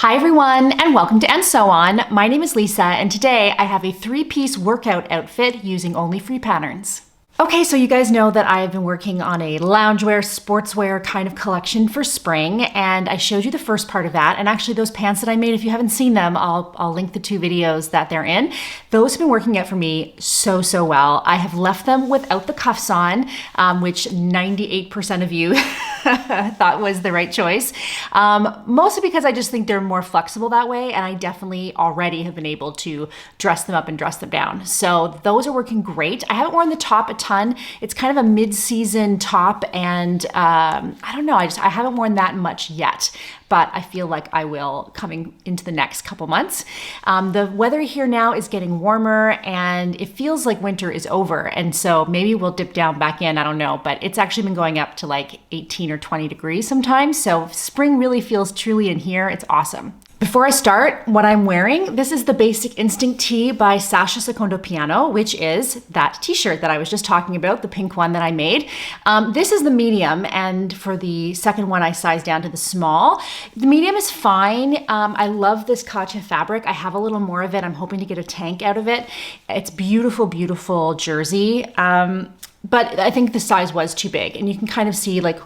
Hi everyone, and welcome to And So On. My name is Lisa, and today I have a 3-piece workout outfit using only free patterns. Okay, so you guys know that I've been working on a loungewear, sportswear kind of collection for spring, and I showed you the first part of that. And actually those pants that I made, if you haven't seen them, I'll link the 2 videos that they're in. Those have been working out for me so well. I have left them without the cuffs on, which 98% of you thought was the right choice. Mostly because I just think they're more flexible that way, and I definitely already have been able to dress them up and dress them down. So those are working great. I haven't worn the top a ton. It's kind of a mid-season top, and I don't know, I haven't worn that much yet, but I feel like I will coming into the next couple months. The weather here now is getting warmer, and it feels like winter is over, and so maybe we'll dip down back in, I don't know, but it's actually been going up to like 18 or 20 degrees sometimes, so spring really feels truly in here. It's awesome. Before I start, what I'm wearing, this is the Basic Instinct tee by Sasha Secondo Piano, which is that t-shirt that I was just talking about, the pink one that I made. This is the medium, and for the second one, I sized down to the small. The medium is fine. I love this Crotch fabric. I have a little more of it. I'm hoping to get a tank out of it. It's beautiful, beautiful jersey. But I think the size was too big, and you can kind of see like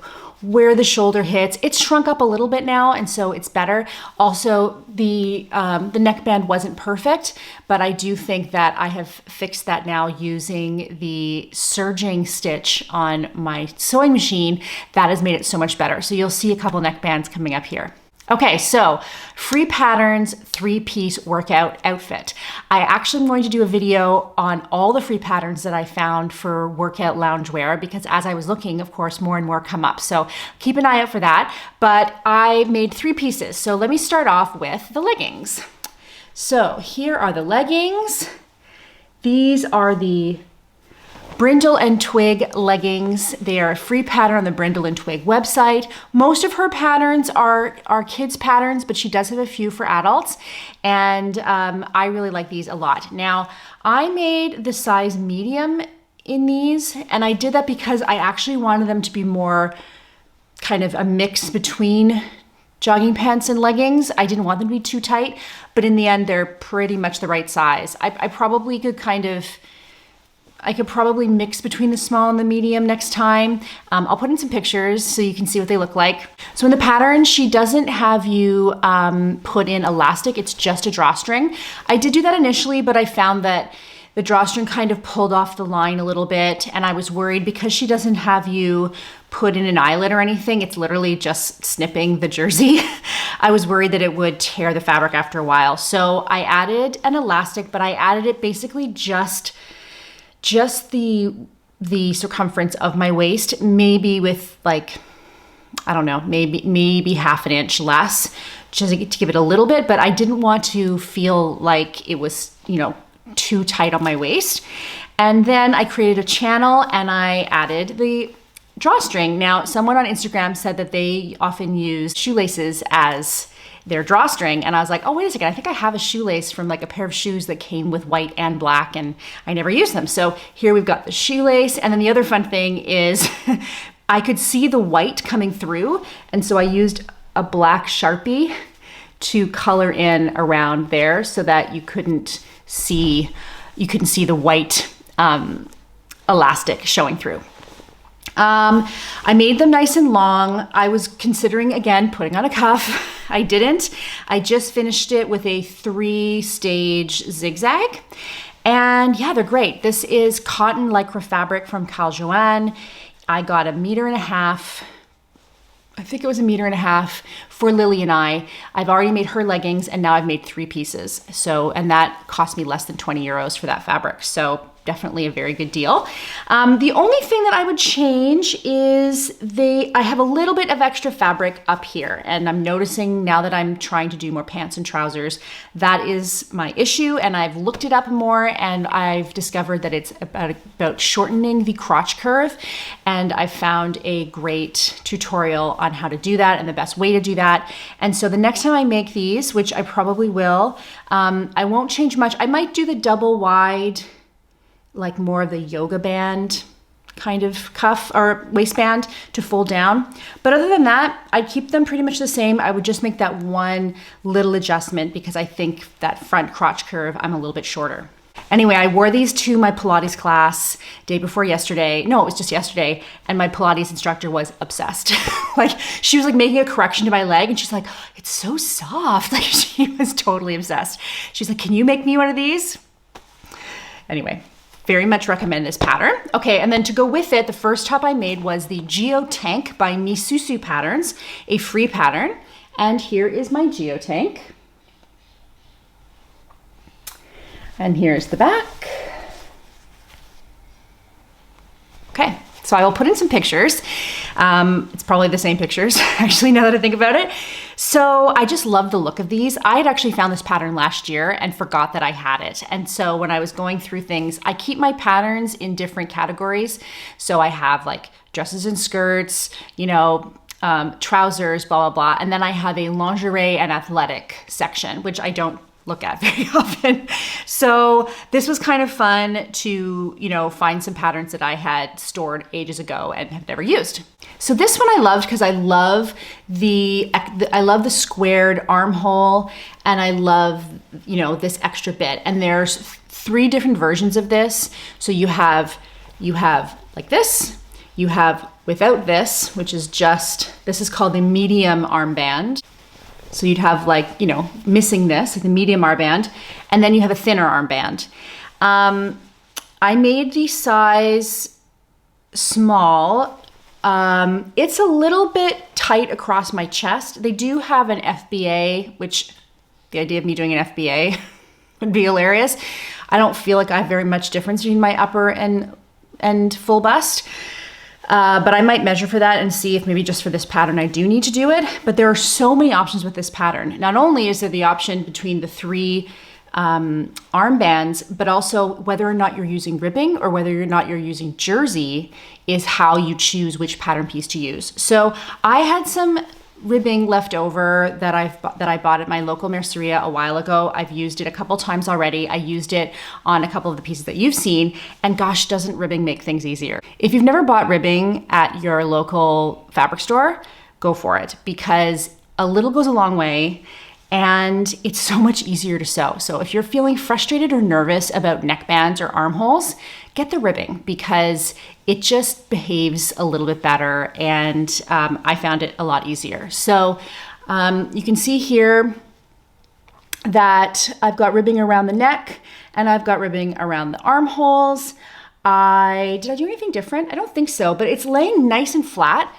where the shoulder hits. It's shrunk up a little bit now, and so it's better. Also, the neckband wasn't perfect, but I do think that I have fixed that now using the serging stitch on my sewing machine. That has made it so much better. So you'll see a couple neckbands coming up here. Okay, so free patterns, 3-piece workout outfit. I actually am going to do a video on all the free patterns that I found for workout loungewear, because as I was looking, of course, more and more come up. So keep an eye out for that. But I made 3 pieces. So let me start off with the leggings. So here are the leggings. These are the Brindille and Twig leggings. They are a free pattern on the Brindille and Twig website. Most of her patterns are kids patterns, but she does have a few for adults. And I really like these a lot. Now, I made the size medium in these, and I did that because I actually wanted them to be more kind of a mix between jogging pants and leggings. I didn't want them to be too tight, but in the end, they're pretty much the right size. I probably could I could probably mix between the small and the medium next time. I'll put in some pictures so you can see what they look like. So in the pattern, she doesn't have you put in elastic, it's just a drawstring. I did do that initially, but I found that the drawstring kind of pulled off the line a little bit, and I was worried because she doesn't have you put in an eyelet or anything, it's literally just snipping the jersey. I was worried that it would tear the fabric after a while. So I added an elastic, but I added it basically just the circumference of my waist, maybe with like, I don't know, maybe half an inch less, just to give it a little bit, but I didn't want to feel like it was, too tight on my waist. And then I created a channel and I added the drawstring. Now, someone on Instagram said that they often use shoelaces as their drawstring, and I was like, oh, wait a second, I think I have a shoelace from like a pair of shoes that came with white and black, and I never used them. So here we've got the shoelace, and then the other fun thing is I could see the white coming through, and so I used a black Sharpie to color in around there so that you couldn't see the white elastic showing through. I made them nice and long. I was considering, again, putting on a cuff. I didn't. I just finished it with a 3-stage zigzag. And yeah, they're great. This is cotton Lycra fabric from Cal Joan. I got 1.5 meters. I think it was 1.5 meters for Lily and I. I've already made her leggings, and now I've made 3 pieces. So, and that cost me less than 20 euros for that fabric. So definitely a very good deal. The only thing that I would change is I have a little bit of extra fabric up here, and I'm noticing now that I'm trying to do more pants and trousers, that is my issue, and I've looked it up more, and I've discovered that it's about shortening the crotch curve, and I found a great tutorial on how to do that and the best way to do that. And so the next time I make these, which I probably will, I won't change much. I might do the double wide, like more of the yoga band kind of cuff or waistband to fold down. But other than that, I'd keep them pretty much the same. I would just make that one little adjustment because I think that front crotch curve, I'm a little bit shorter. Anyway, I wore these to my Pilates class day before yesterday. No, it was just yesterday. And my Pilates instructor was obsessed. Like, she was like making a correction to my leg and she's like, it's so soft. Like, she was totally obsessed. She's like, can you make me one of these? Anyway, very much recommend this pattern. Okay, and then to go with it, the first top I made was the Geo Tank by Misusu Patterns, a free pattern. And here is my Geo Tank. And here's the back. Okay, so I will put in some pictures. It's probably the same pictures, actually, now that I think about it. So I just love the look of these. I had actually found this pattern last year and forgot that I had it. And so when I was going through things, I keep my patterns in different categories. So I have like dresses and skirts, you know, trousers, blah, blah, blah. And then I have a lingerie and athletic section, which I don't look at very often. So this was kind of fun to, you know, find some patterns that I had stored ages ago and have never used. So this one I loved because I love the squared armhole and I love, you know, this extra bit. And there's 3 different versions of this. So you have like this, you have without this, which is just, this is called the medium armband. So you'd have like, you know, missing this, like the medium armband, and then you have a thinner armband. I made the size small. It's a little bit tight across my chest. They do have an FBA, which the idea of me doing an FBA would be hilarious. I don't feel like I have very much difference between my upper and full bust. But I might measure for that and see if maybe just for this pattern I do need to do it. But there are so many options with this pattern. Not only is there the option between the 3 armbands, but also whether or not you're using ribbing or whether or not you're using jersey is how you choose which pattern piece to use. So I had some ribbing left over that I bought at my local merceria a while ago. I've used it a couple times already. I used it on a couple of the pieces that you've seen, and gosh, doesn't ribbing make things easier. If you've never bought ribbing at your local fabric store, go for it because a little goes a long way and it's so much easier to sew. So if you're feeling frustrated or nervous about neckbands or armholes, get the ribbing because it just behaves a little bit better and I found it a lot easier. So you can see here that I've got ribbing around the neck and I've got ribbing around the armholes. Did I do anything different? I don't think so, but it's laying nice and flat.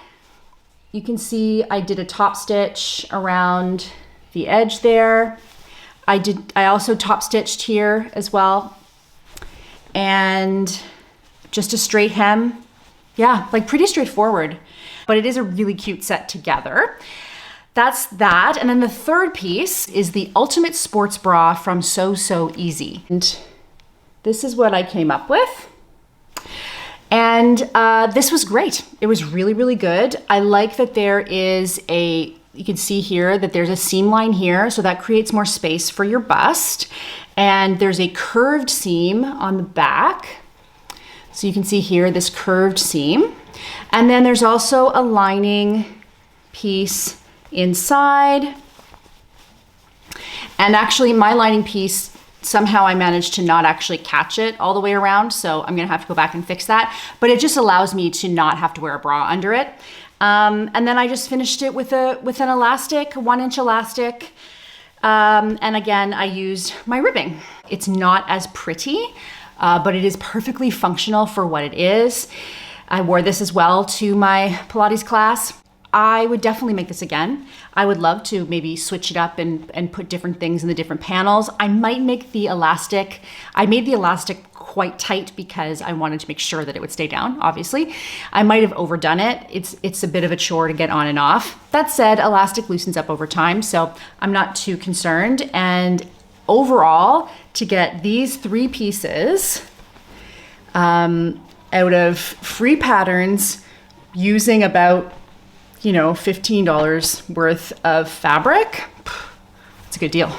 You can see I did a top stitch around the edge there. I also top stitched here as well. And just a straight hem. Yeah, like pretty straightforward, but it is a really cute set together. That's that. And then the third piece is the Ultimate Sports Bra from So Easy. And this is what I came up with. And this was great. It was really, really good. I like that there is you can see here that there's a seam line here, so that creates more space for your bust. And there's a curved seam on the back. So you can see here this curved seam. And then there's also a lining piece inside. And actually my lining piece, somehow I managed to not actually catch it all the way around. So I'm gonna have to go back and fix that. But it just allows me to not have to wear a bra under it. And then I just finished it with an elastic, 1-inch elastic. And again, I used my ribbing. It's not as pretty, but it is perfectly functional for what it is. I wore this as well to my Pilates class. I would definitely make this again. I would love to maybe switch it up and put different things in the different panels. I might make the elastic, I made the elastic quite tight because I wanted to make sure that it would stay down, obviously. I might have overdone it. It's a bit of a chore to get on and off. That said, elastic loosens up over time, so I'm not too concerned. And overall, to get these 3 pieces out of free patterns using about, you know, $15 worth of fabric, it's a good deal.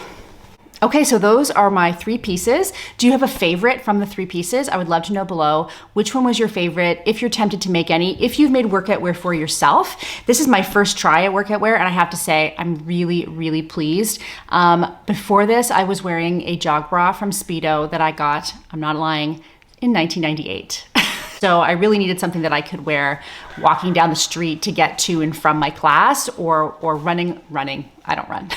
Okay, so those are my 3 pieces. Do you have a favorite from the 3 pieces? I would love to know below which one was your favorite, if you're tempted to make any, if you've made workout wear for yourself. This is my first try at workout wear, and I have to say, I'm really, really pleased. Before this, I was wearing a jog bra from Speedo that I got, I'm not lying, in 1998. So I really needed something that I could wear walking down the street to get to and from my class, or running, I don't run.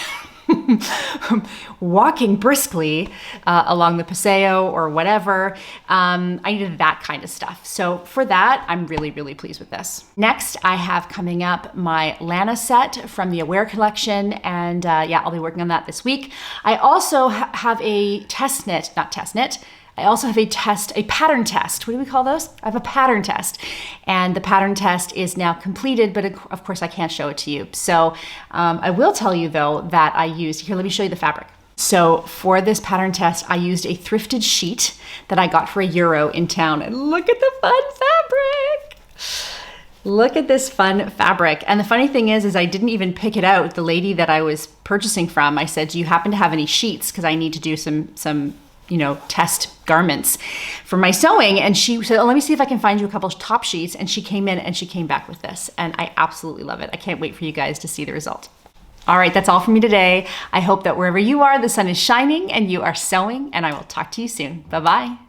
Walking briskly along the Paseo or whatever. I needed that kind of stuff. So for that, I'm really, really pleased with this. Next, I have coming up my Lana set from the Aware collection. And yeah, I'll be working on that this week. I also have a I also have a pattern test. What do we call those? I have a pattern test. And the pattern test is now completed, but of course I can't show it to you. So I will tell you though that I used, here, let me show you the fabric. So for this pattern test, I used a thrifted sheet that I got for €1 in town. And look at the fun fabric. Look at this fun fabric. And the funny thing is I didn't even pick it out. The lady that I was purchasing from, I said, do you happen to have any sheets? Because I need to do some test garments for my sewing. And she said, oh, let me see if I can find you a couple of top sheets. And she came in and she came back with this. And I absolutely love it. I can't wait for you guys to see the result. All right, that's all for me today. I hope that wherever you are, the sun is shining and you are sewing, and I will talk to you soon. Bye-bye.